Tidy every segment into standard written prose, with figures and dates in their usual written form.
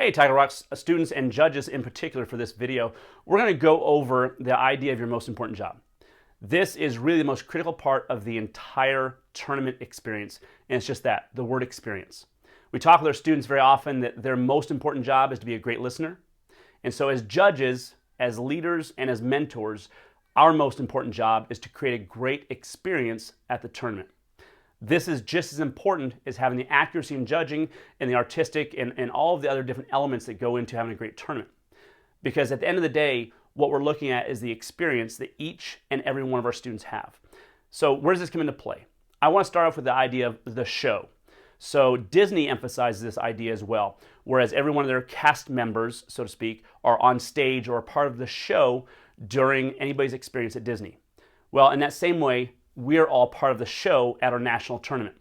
Hey, Tiger Rocks students and judges in particular for this video, we're going to go over the idea of your most important job. This is really the most critical part of the entire tournament experience, and it's just that, the word experience. We talk with our students very often that their most important job is to be a great listener. And so as judges, as leaders, and as mentors, our most important job is to create a great experience at the tournament. This is just as important as having the accuracy in judging and the artistic and all of the other different elements that go into having a great tournament. Because at the end of the day, what we're looking at is the experience that each and every one of our students have. So where does this come into play? I want to start off with the idea of the show. So Disney emphasizes this idea as well, whereas every one of their cast members, so to speak, are on stage or a part of the show during anybody's experience at Disney. Well, in that same way, we're all part of the show at our national tournament.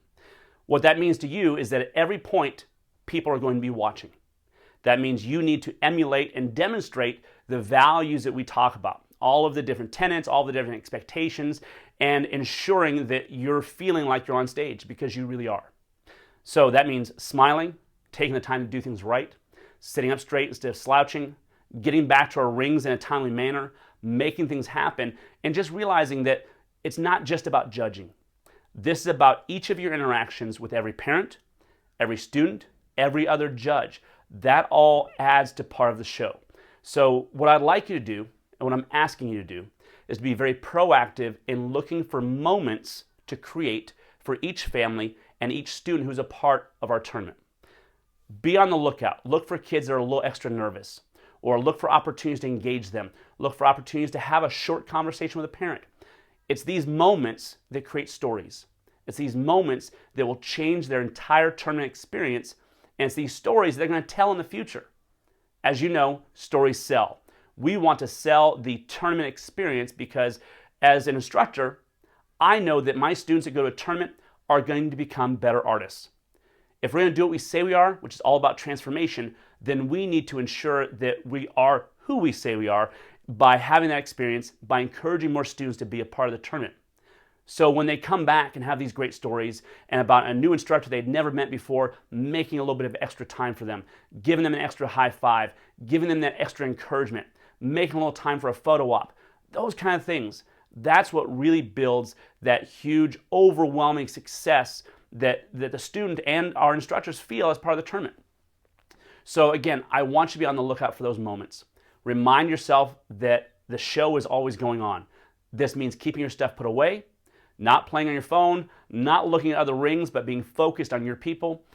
What that means to you is that at every point, people are going to be watching. That means you need to emulate and demonstrate the values that we talk about, all of the different tenets, all the different expectations, and ensuring that you're feeling like you're on stage, because you really are. So that means smiling, taking the time to do things right, sitting up straight instead of slouching, getting back to our rings in a timely manner, making things happen, and just realizing that it's not just about judging. This is about each of your interactions with every parent, every student, every other judge. That all adds to part of the show. So what I'd like you to do, and what I'm asking you to do, is to be very proactive in looking for moments to create for each family and each student who's a part of our tournament. Be on the lookout. Look for kids that are a little extra nervous, or look for opportunities to engage them. Look for opportunities to have a short conversation with a parent. It's these moments that create stories. It's these moments that will change their entire tournament experience, and it's these stories they're going to tell in the future. As you know, stories sell. We want to sell the tournament experience because as an instructor, I know that my students that go to a tournament are going to become better artists. If we're going to do what we say we are, which is all about transformation, then we need to ensure that we are who we say we are by having that experience, by encouraging more students to be a part of the tournament. So when they come back and have these great stories and about a new instructor they'd never met before, making a little bit of extra time for them, giving them an extra high five, giving them that extra encouragement, making a little time for a photo op, those kind of things, that's what really builds that huge, overwhelming success that the student and our instructors feel as part of the tournament. So again, I want you to be on the lookout for those moments. Remind yourself that the show is always going on. This means keeping your stuff put away, not playing on your phone, not looking at other rings, but being focused on your people.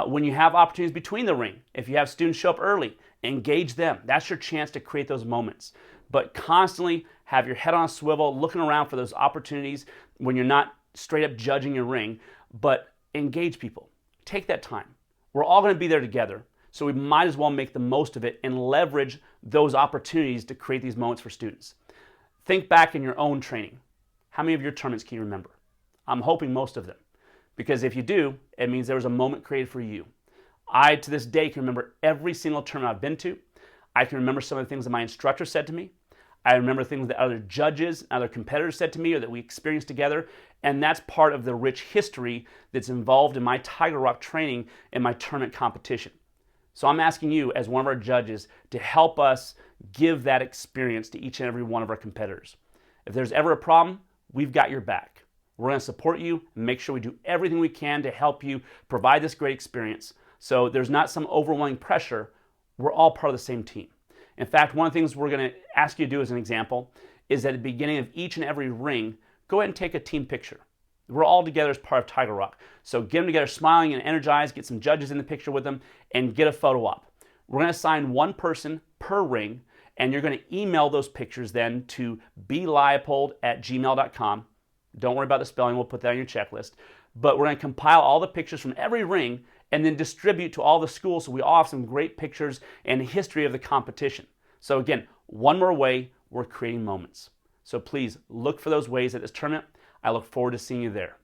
When you have opportunities between the ring, if you have students show up early, engage them. That's your chance to create those moments. But constantly have your head on a swivel, looking around for those opportunities when you're not straight up judging your ring, but engage people. Take that time. We're all going to be there together. So we might as well make the most of it and leverage those opportunities to create these moments for students. Think back in your own training. How many of your tournaments can you remember? I'm hoping most of them. Because if you do, it means there was a moment created for you. I, to this day, can remember every single tournament I've been to. I can remember some of the things that my instructor said to me. I remember things that other judges, other competitors said to me or that we experienced together. And that's part of the rich history that's involved in my Tiger Rock training and my tournament competition. So I'm asking you as one of our judges to help us give that experience to each and every one of our competitors. If there's ever a problem, we've got your back. We're going to support you and make sure we do everything we can to help you provide this great experience. So there's not some overwhelming pressure. We're all part of the same team. In fact, one of the things we're going to ask you to do as an example is at the beginning of each and every ring, go ahead and take a team picture. We're all together as part of Tiger Rock. So get them together smiling and energized, get some judges in the picture with them, and get a photo op. We're going to assign one person per ring, and you're going to email those pictures then to bleiopold@gmail.com. Don't worry about the spelling, we'll put that on your checklist. But we're going to compile all the pictures from every ring and then distribute to all the schools so we all have some great pictures and history of the competition. So again, one more way we're creating moments. So please look for those ways at this tournament. I look forward to seeing you there.